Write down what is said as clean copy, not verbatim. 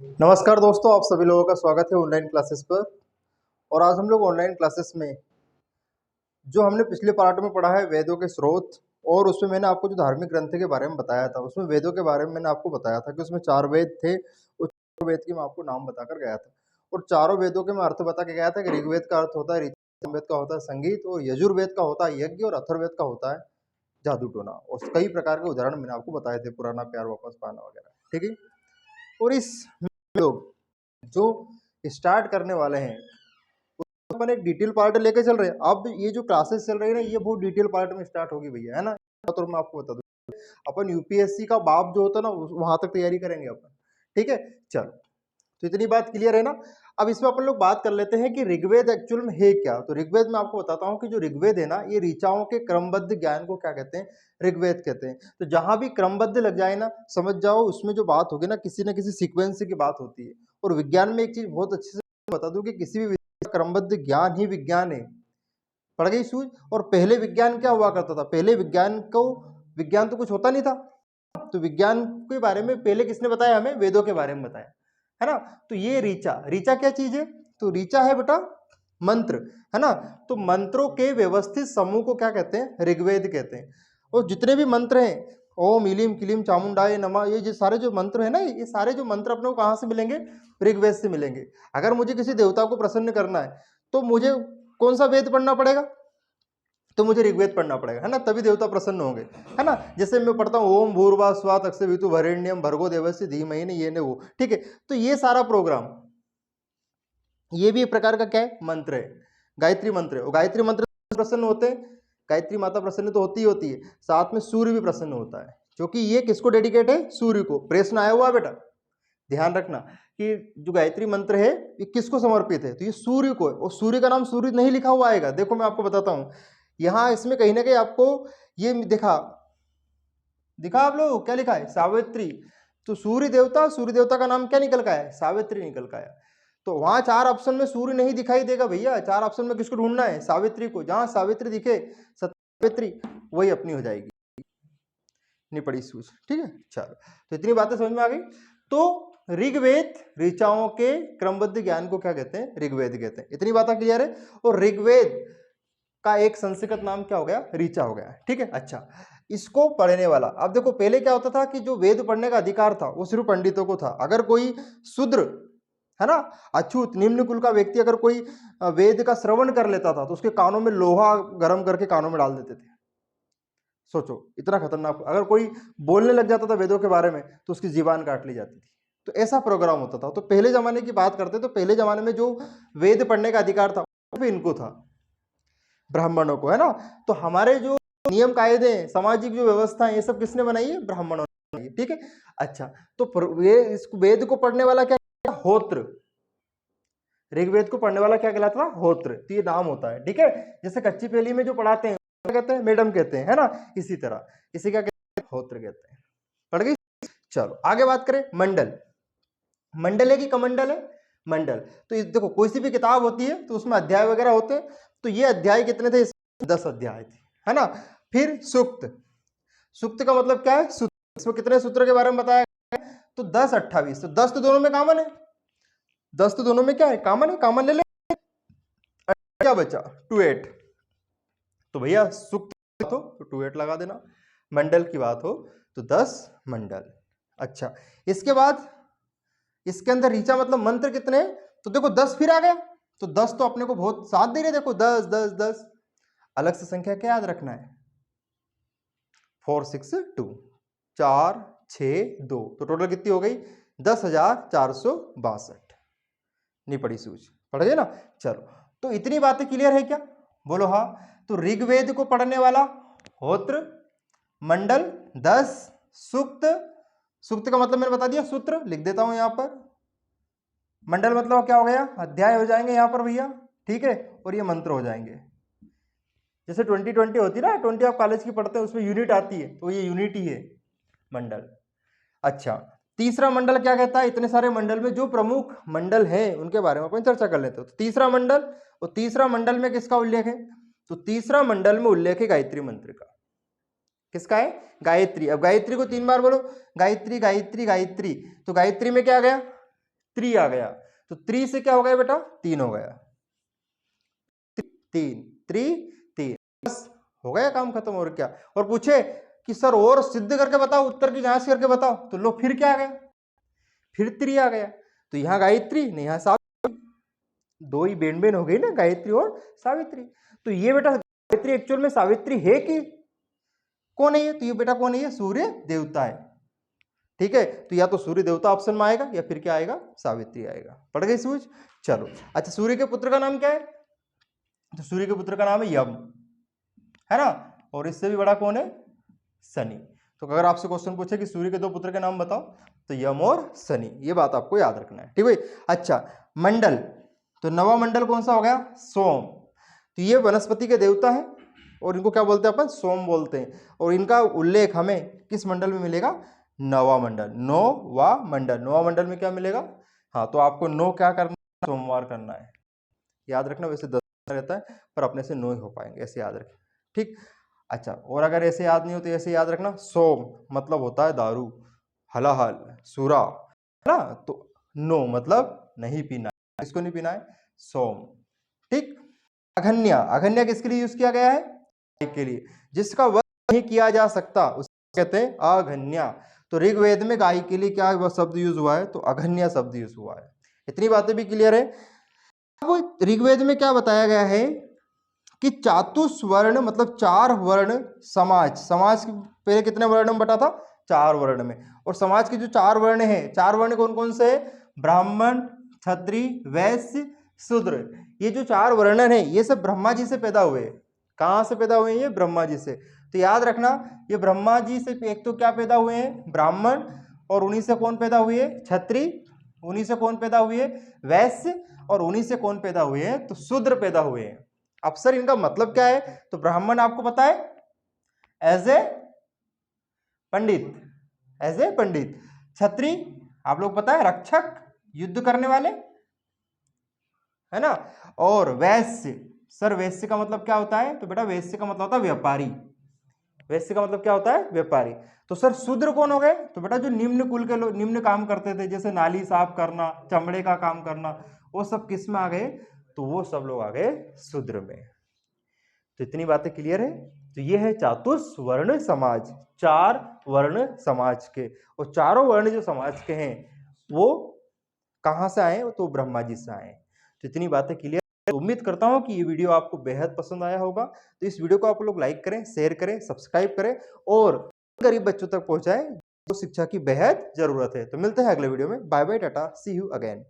नमस्कार दोस्तों, आप सभी लोगों का स्वागत है ऑनलाइन क्लासेस पर। और आज हम लोग ऑनलाइन क्लासेस में जो हमने पिछले पार्ट में पढ़ा है वेदों के स्रोत, और उसमें मैंने आपको जो धार्मिक ग्रंथ के बारे में बताया था, उसमें वेदों के बारे में मैंने आपको बताया था कि उसमें 4 वेद थे। उस 4 वेद के मैं आपको नाम बताकर गया था, और चारों वेदों के मैं अर्थ बता के गया था कि ऋग्वेद का अर्थ होता है ऋचा, सामवेद का होता है संगीत, और यजुर्वेद का होता है यज्ञ, और अथर्ववेद का होता है जादू टोना। और कई प्रकार के उदाहरण मैंने आपको बताए थे, पुराना प्यार वापस पाना वगैरह। ठीक है। और इस लोग जो स्टार्ट करने वाले हैं अपन एक डिटेल पार्ट लेके चल रहे हैं। अब ये जो क्लासेस चल रही है ना, ये बहुत डिटेल पार्ट में स्टार्ट होगी भैया, है ना। तो मैं आपको बता दूं, अपन यूपीएससी का बाप जो होता है ना, वहां तक तैयारी करेंगे अपन। ठीक है, चलो, तो इतनी बात क्लियर है ना। अब इसमें अपन लोग बात कर लेते हैं कि ऋग्वेद एक्चुअल में है क्या। तो ऋग्वेद में आपको बताता हूँ कि जो ऋग्वेद है ना, ये ऋचाओं के क्रमबद्ध ज्ञान को क्या कहते हैं, ऋग्वेद कहते हैं। तो जहां भी क्रमबद्ध लग जाए ना, समझ जाओ उसमें जो बात होगी ना, किसी न किसी सीक्वेंस की बात होती है। और विज्ञान में एक चीज बहुत अच्छे से बता दूं कि किसी भी क्रमबद्ध ज्ञान ही विज्ञान है। पड़ गई सूझ। और पहले विज्ञान क्या हुआ करता था, पहले विज्ञान तो कुछ होता नहीं था। तो विज्ञान के बारे में पहले किसने बताया हमें, वेदों के बारे में बताया, है ना। तो ये ऋचा ऋचा क्या चीज है, तो ऋचा है बेटा मंत्र, है ना। तो मंत्रों के व्यवस्थित समूह को क्या कहते हैं, ऋग्वेद कहते हैं। और जितने भी मंत्र हैं, ओम इलीम किलीम चामुंडाय नमः, ये जो सारे जो मंत्र है ना, ये सारे जो मंत्र अपने को कहाँ से मिलेंगे, ऋग्वेद से मिलेंगे। अगर मुझे किसी देवता को प्रसन्न करना है तो मुझे कौन सा वेद पढ़ना पड़ेगा, तो मुझे ऋग्वेद पढ़ना पड़ेगा, है ना, तभी देवता प्रसन्न होंगे, है ना। जैसे मैं पढ़ता हूँ ओम भूर्भुवः स्वः तत्सवितु वरेण्यम भर्गो देवस्य धीमहि न ये न वो। ठीक है, तो ये सारा प्रोग्राम, ये भी एक प्रकार का क्या है, मंत्र है, गायत्री मंत्र है। और गायत्री मंत्र प्रसन्न होते हैं, गायत्री माता प्रसन्न तो होती है, साथ में सूर्य भी प्रसन्न होता है, क्योंकि ये किसको डेडिकेट है, सूर्य को। प्रश्न आया हुआ बेटा, ध्यान रखना कि जो गायत्री मंत्र है ये किसको समर्पित है, तो ये सूर्य को है। और सूर्य का नाम सूर्य नहीं लिखा हुआ आएगा, देखो मैं आपको बताता हूं। यहां इसमें कहीं ना कहीं आपको ये दिखा आप लोग क्या लिखा है, सावित्री। तो सूर्य देवता का नाम क्या निकल का है, सावित्री निकल का है। तो वहां 4 ऑप्शन में सूर्य नहीं दिखाई देगा भैया, 4 ऑप्शन में किसको ढूंढना है, सावित्री को। जहां सावित्री दिखे, सावित्री, वही अपनी हो जाएगी, नहीं पड़ी सूझ। ठीक है, चलो, तो इतनी बातें समझ में आ गई। तो ऋग्वेद ऋचाओं के क्रमबद्ध ज्ञान को क्या कहते हैं, ऋग्वेद कहते हैं। इतनी बातें क्लियर है। और ऋग्वेद का एक संस्कृत नाम क्या हो गया, ऋचा हो गया। ठीक है, अच्छा, इसको पढ़ने वाला, अब देखो पहले क्या होता था कि जो वेद पढ़ने का अधिकार था वो सिर्फ पंडितों को था। अगर कोई शूद्र, है ना, अछूत निम्न कुल का व्यक्ति अगर कोई वेद का श्रवण कर लेता था तो उसके कानों में लोहा गर्म करके कानों में डाल देते थे। सोचो, इतना खतरनाक। अगर कोई बोलने लग जाता था वेदों के बारे में तो उसकी जीवान काट ली जाती थी। तो ऐसा प्रोग्राम होता था। तो पहले जमाने की बात करते तो पहले जमाने में जो वेद पढ़ने का अधिकार था वो भी इनको था, ब्राह्मणों को, है ना। तो हमारे जो नियम कायदे, सामाजिक जो व्यवस्था है, ये सब किसने बनाई है, ब्राह्मणों ने बनाई है। ठीक है, अच्छा, तो ये इस वेद को पढ़ने वाला क्या, होत्र। ऋग्वेद को पढ़ने वाला क्या कहलाता था, होत्र। तो ये नाम होता है। ठीक है, जैसे कच्ची पहली में जो पढ़ाते हैं क्या कहते हैं, मैडम कहते हैं, है ना। इसी तरह इसे क्या कहते हैं, होत्र कहते हैं। पढ़ गई। चलो आगे बात करें, मंडल। मंडल है कि कमंडल है, मंडल। तो देखो कोई सी भी किताब होती है तो उसमें अध्याय वगैरह होते हैं। तो ये अध्याय कितने थे, 10 अध्याय थे, है ना। फिर सूक्त, सूक्त का मतलब क्या है, सूत्र। इसमें कितने सूत्र के बारे में बताया गया है, तो 10 28। तो 10 तो दोनों में कॉमन है, 10 तो दोनों में क्या है, कॉमन है, कॉमन ले ले। क्या बचा, 28। तो भैया सूक्त तो 28 लगा देना। मंडल की बात हो तो 10 मंडल। अच्छा, इसके बाद इसके अंदर ऋचा मतलब मंत्र कितने हैं, तो देखो 10 फिर आ गया। तो 10 तो अपने को बहुत साथ दे रहे, देखो 10 10 10। अलग से संख्या क्या याद रखना है, 4 6 2, 4 6 2। तो टोटल कितनी हो गई, 10,462। नहीं पड़ी सूझ, पढ़ गए ना। चलो, तो इतनी बातें क्लियर है क्या, बोलो हाँ। तो ऋग्वेद को पढ़ने वाला होत्र, मंडल, 10 सूक्त। सूक्त का मतलब मैंने बता दिया, सूत्र लिख देता हूं यहां पर। मंडल मतलब क्या हो गया, अध्याय हो जाएंगे यहां पर भैया। ठीक है, और ये मंत्र हो जाएंगे। जैसे 2020 होती है ना, 20 आप कॉलेज की पढ़ते हैं, उसमें यूनिट आती है, तो ये यूनिट ही है मंडल। अच्छा, तीसरा मंडल क्या कहता है, इतने सारे मंडल में जो प्रमुख मंडल है उनके बारे में अपन चर्चा कर लेते हैं। तो तीसरा मंडल, और तीसरा मंडल में किसका उल्लेख है, तो तीसरा मंडल में उल्लेख है गायत्री मंत्र का। किसका है, गायत्री। अब गायत्री को 3 बार बोलो, गायत्री गायत्री गायत्री। तो गायत्री में क्या आ गया, 3 आ गया, तो 3 से क्या हो गया बेटा, 3 हो गया, 3 3 बस हो गया, काम खत्म। और क्या, और पूछे कि सर और सिद्ध करके बताओ, उत्तर की जांच करके बताओ, तो लो फिर क्या आ गया, फिर 3 आ गया। तो यहां गायत्री नहीं, यहां सावित्री, दो ही बेन बेन हो गई ना, गायत्री और सावित्री। तो ये बेटा गायत्री एक्चुअल में सावित्री है कि कौन है ये, तो ये बेटा कौन है, ये सूर्य देवता है। ठीक है, तो या तो सूर्य देवता ऑप्शन में आएगा या फिर क्या आएगा, सावित्री आएगा। पढ़ गई सूझ। चलो अच्छा, सूर्य के पुत्र का नाम क्या है, तो सूर्य के पुत्र का नाम है यम, है ना, और इससे भी बड़ा कौन है, शनि। तो अगर आपसे क्वेश्चन पूछे कि सूर्य के दो पुत्र के नाम बताओ, तो यम और शनि, ये बात आपको याद रखना है। ठीक है, अच्छा मंडल, तो नवा मंडल कौन सा हो गया, सोम। तो ये वनस्पति के देवता है और इनको क्या बोलते हैं अपन, सोम बोलते हैं। और इनका उल्लेख हमें किस मंडल में मिलेगा, नवा मंडल, नौवा मंडल। नौवा मंडल में क्या मिलेगा, हाँ, तो आपको नो क्या करना है, सोमवार करना है, याद रखना। वैसे 10 रहता है पर अपने से 9 ही हो पाएंगे, ऐसे याद रखें। ठीक, अच्छा, और अगर ऐसे याद नहीं हो तो ऐसे याद रखना, सोम मतलब होता है दारू, हलाहल सूरा, है ना, तो नो मतलब नहीं पीना, इसको नहीं पीना है, सोम। ठीक, अघन्या, अघन्या किसके लिए यूज किया गया है, के लिए, जिसका वध नहीं किया जा सकता उसको कहते हैं अघन्या। तो ऋग्वेद में गाय के लिए क्या वह शब्द यूज हुआ है, तो अघन्या शब्द यूज हुआ है। इतनी बातें भी क्लियर है। अब ऋग्वेद में क्या बताया गया है कि चातुस्वर्ण मतलब 4 वर्ण समाज, समाज पहले कितने वर्ण में बटा था, 4 वर्ण में। और समाज के जो 4 वर्ण है, 4 वर्ण कौन कौन से, ब्राह्मण, क्षत्रिय, वैश्य, शूद्र। ये जो 4 वर्ण है ये सब ब्रह्मा जी से पैदा हुए। कहां से पैदा हुए, ये ब्रह्मा जी से। तो याद रखना, ये ब्रह्मा जी से एक तो क्या पैदा हुए हैं, ब्राह्मण, और उन्हीं से कौन पैदा हुए, क्षत्रिय, उन्हीं से कौन पैदा हुए, वैश्य, और उन्हीं से कौन पैदा हुए हैं, तो शूद्र पैदा हुए हैं। अब सर इनका मतलब क्या है, तो ब्राह्मण आपको पता है as a Pandit, as a पंडित। क्षत्रिय आप लोग पता है रक्षक, युद्ध करने वाले, है ना। और वैश्य, सर वैश्य का मतलब क्या होता है, तो बेटा वैश्य का मतलब होता है व्यापारी। वैश्य का मतलब क्या होता है, व्यापारी। तो सर शूद्र कौन हो गए, तो बेटा जो निम्न कुल के लोग, निम्न काम करते थे, जैसे नाली साफ करना, चमड़े का काम करना, वो सब किस में आ गए, तो वो सब लोग आ गए शूद्र में। तो इतनी बातें क्लियर है। तो ये है चातुर्वर्ण समाज, 4 वर्ण समाज के, और चारों वर्ण जो समाज के हैं वो कहां से आए, तो ब्रह्मा जी से आए। तो इतनी बातें क्लियर। तो उम्मीद करता हूं कि ये वीडियो आपको बेहद पसंद आया होगा। तो इस वीडियो को आप लोग लाइक करें, शेयर करें, सब्सक्राइब करें और गरीब बच्चों तक पहुंचाएं जो शिक्षा की बेहद जरूरत है। तो मिलते हैं अगले वीडियो में। Bye bye, tata, see you again.